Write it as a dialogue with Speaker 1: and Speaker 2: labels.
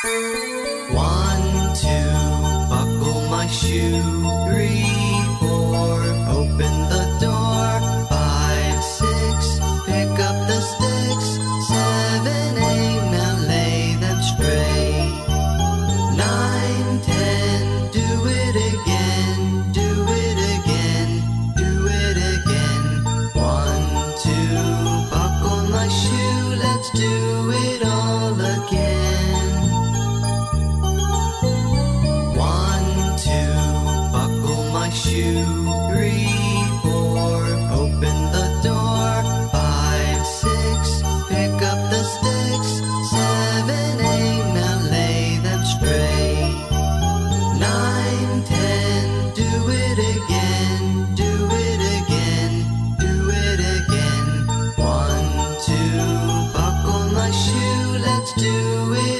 Speaker 1: 1, 2, buckle my shoe. 3, 4, open the door. 5, 6, pick up the sticks. 7, 8, now lay them straight. 9, 10, do it again, do it again, do it again. 1, 2, buckle my shoe, let's do it all again. 1, 2, buckle my shoe. 3, 4, open the door. 5, 6, pick up the sticks. 7, 8, now lay them straight. 9, 10, do it again, do it again, do it again. 1, 2, buckle my shoe, let's do it